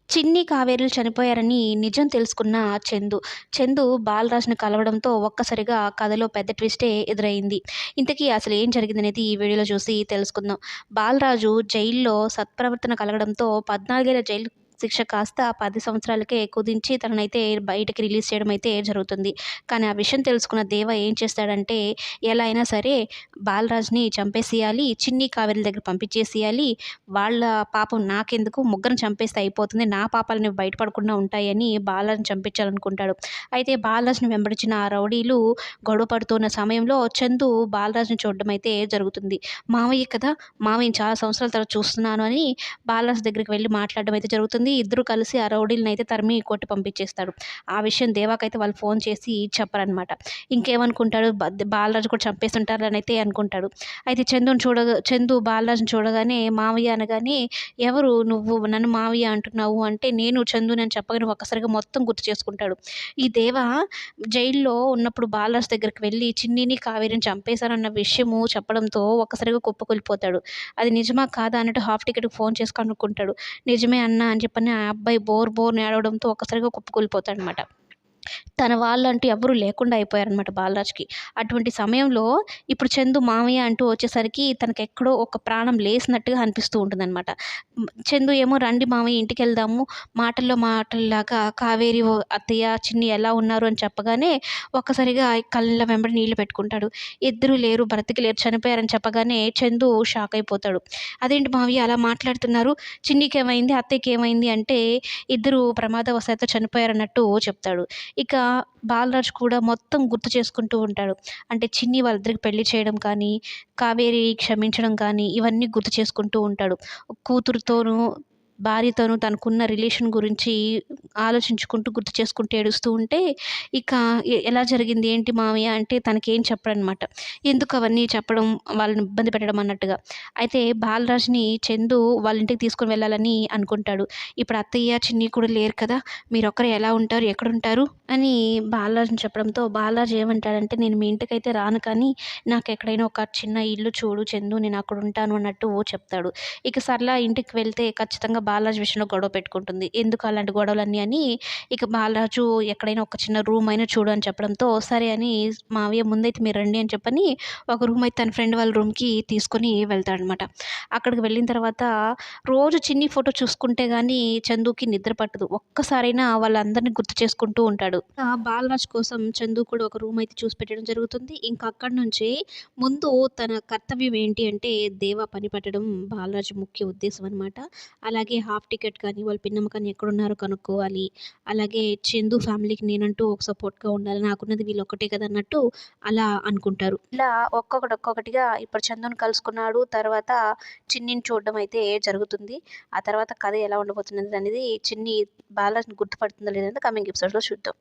చిన్ని, కావేరులు చనిపోయారని నిజం తెలుసుకున్న చందు. చందు బాలరాజుని కలవడంతో ఒక్కసారిగా కథలో పెద్ద ట్విస్టే ఎదురయింది. ఇంతకీ అసలేం జరిగిందనేది ఈ వీడియోలో చూసి తెలుసుకుందాం. బాలరాజు జైల్లో సత్ప్రవర్తన కలగడంతో 14 ఏళ్ల జైలు శిక్ష కాస్త 10 సంవత్సరాలకే కుదించి తననైతే బయటకి రిలీజ్ చేయడం అయితే జరుగుతుంది. కానీ ఆ విషయం తెలుసుకున్న దేవ ఏం చేస్తాడంటే ఎలా అయినా సరే బాలరాజుని చంపేసేయాలి. చిన్ని, కావేరుల దగ్గర పంపించేసేయాలి. వాళ్ళ పాపం నాకెందుకు, ముగ్గురిని చంపేస్తే అయిపోతుంది. నా పాపాలనేవి బయటపడకుండా ఉంటాయని బాలరాజుని చంపించాలనుకుంటాడు. అయితే బాలరాజుని వెంబడించిన ఆ రౌడీలు గొడవ పడుతున్న సమయంలో చందు బాలరాజుని చూడడం అయితే జరుగుతుంది. మావయ్య కదా! మావయ్యని చాలా సంవత్సరాల తర్వాత చూస్తున్నాను అని బాలరాజు దగ్గరికి వెళ్లి మాట్లాడడం అయితే జరుగుతుంది. ఇద్దరు కలిసి ఆ రౌడీలనైతే తరిమి కొట్టి పంపించేస్తాడు. ఆ విషయం దేవాకైతే వాళ్ళు ఫోన్ చేసి చెప్పరనమాట. ఇంకేమనుకుంటాడు, బాలరాజు కూడా చంపేస్తుంటారనైతే అనుకుంటాడు. అయితే చందు బాలరాజుని చూడగానే మావయ్య అనగానే, "ఎవరు నువ్వు నన్ను మావయ్య అంటున్నావు" అంటే, "నేను చందుని" అని చెప్పగానే ఒక్కసారిగా మొత్తం గుర్తు చేసుకుంటాడు. ఈ దేవ జైల్లో ఉన్నప్పుడు బాలరాజు దగ్గరికి వెళ్లి చిన్నిని, కావేరిని చంపేశారన్న విషయము చెప్పడంతో ఒక్కసారిగా కుప్పకూలిపోతాడు. అది నిజమా కాదా అన్నట్టు హాఫ్ టికెట్‌కి ఫోన్ చేసి కనుక్కుంటాడు. నిజమే అన్నా అని చెప్పని ఆ అబ్బాయి బోరున ఏడవడంతో ఒక్కసారిగా కుప్పకూలిపోతాడనమాట. తన వాళ్ళంటూ ఎవ్వరూ లేకుండా అయిపోయారనమాట బాలరాజ్‌కి. అటువంటి సమయంలో ఇప్పుడు చందు మామయ్య అంటూ వచ్చేసరికి తనకెక్కడో ఒక ప్రాణం లేసినట్టుగా అనిపిస్తూ ఉంటుందనమాట. చందు ఏమో రండి మామయ్య ఇంటికెళ్దాము, మాటల్లో మాటల్లాగా కావేరి అత్తయ్య, చిన్ని ఎలా ఉన్నారు అని చెప్పగానే ఒక్కసారిగా కళ్ళ వెంబడి నీళ్లు పెట్టుకుంటాడు. ఇద్దరూ లేరు, బ్రతికి లేరు, చనిపోయారని చెప్పగానే చందు షాక్ అయిపోతాడు. "అదేంటి మావయ్య అలా మాట్లాడుతున్నారు? చిన్నికేమైంది? అత్తయ్యకేమైంది?" అంటే ఇద్దరు ప్రమాదవశాత్తు చనిపోయారన్నట్టు చెప్తాడు. ఇక బాలరాజు కూడా మొత్తం గుర్తు చేసుకుంటూ ఉంటాడు. అంటే చిన్ని వాళ్ళిద్దరికి పెళ్లి చేయడం కానీ, కావేరి క్షమించడం కానీ ఇవన్నీ గుర్తు చేసుకుంటూ ఉంటాడు. కూతురుతోనూ, భార్యతోనూ తనకున్న రిలేషన్ గురించి ఆలోచించుకుంటూ, గుర్తు చేసుకుంటూ ఏడుస్తూ ఉంటే, ఇక ఎలా జరిగింది ఏంటి మావయ్య అంటే తనకేం చెప్పడనమాట. ఎందుకు అవన్నీ చెప్పడం, వాళ్ళని ఇబ్బంది పెట్టడం అన్నట్టుగా. అయితే బాలరాజుని చందు వాళ్ళ ఇంటికి తీసుకొని వెళ్ళాలని అనుకుంటాడు. ఇప్పుడు అత్తయ్య, చిన్ని కూడా లేరు కదా! మీరొక్కరే ఎలా ఉంటారు? ఎక్కడుంటారు? అని బాలరాజుని చెప్పడంతో బాలరాజు ఏమంటాడంటే, "నేను మీ ఇంటికైతే రాను కానీ నాకెక్కడైనా ఒక చిన్న ఇల్లు చూడు చందు, నేను అక్కడుంటాను" అన్నట్టు చెప్తాడు. ఇక సర్లే ఇంటికి వెళ్తే ఖచ్చితంగా బాలరాజు విషయంలో గొడవ పెట్టుకుంటుంది. ఎందుకు అలాంటి గొడవలన్నీ అని ఇక బాలరాజు ఎక్కడైనా ఒక చిన్న రూమ్ అయినా చూడు అని చెప్పడంతో, సరే అని మావయ్య ముందైతే మీరు రండి అని చెప్పని ఒక రూమ్ అయితే తన ఫ్రెండ్ వాళ్ళ రూమ్‌కి తీసుకొని వెళ్తాడనమాట. అక్కడికి వెళ్ళిన తర్వాత రోజు చిన్ని ఫోటో చూసుకుంటే గానీ చందుకి నిద్ర పట్టదు. ఒక్కసారైనా వాళ్ళందరిని గుర్తు చేసుకుంటూ ఉంటాడు. బాలరాజ్ కోసం చందు కూడా ఒక రూమ్ అయితే చూసి పెట్టడం జరుగుతుంది. ఇంకా అక్కడి నుంచి ముందు తన కర్తవ్యం ఏంటి అంటే దేవా పని పట్టడం బాలరాజు ముఖ్య ఉద్దేశం అనమాట. అలాగే హాఫ్ టికెట్ కానీ, వాళ్ళ పిన్నమ్మ కానీ ఎక్కడున్నారో కనుక్కోవాలి. అలాగే చందు ఫ్యామిలీకి నేనంటూ ఒక సపోర్ట్‌గా ఉండాలి. నాకున్నది వీళ్ళొక్కటే కదా అన్నట్టు అలా అనుకుంటారు. ఇలా ఒక్కొక్కటిగా ఇప్పుడు చందుని కలుసుకున్నాడు. తర్వాత చిన్నిని చూడడం అయితే జరుగుతుంది. ఆ తర్వాత కథ ఎలా ఉండబోతున్నది అనేది చిన్ని బాలరాజుని గుర్తుపడుతుందో లేదో కమింగ్ ఎపిసోడ్స్‌లో చూద్దాం.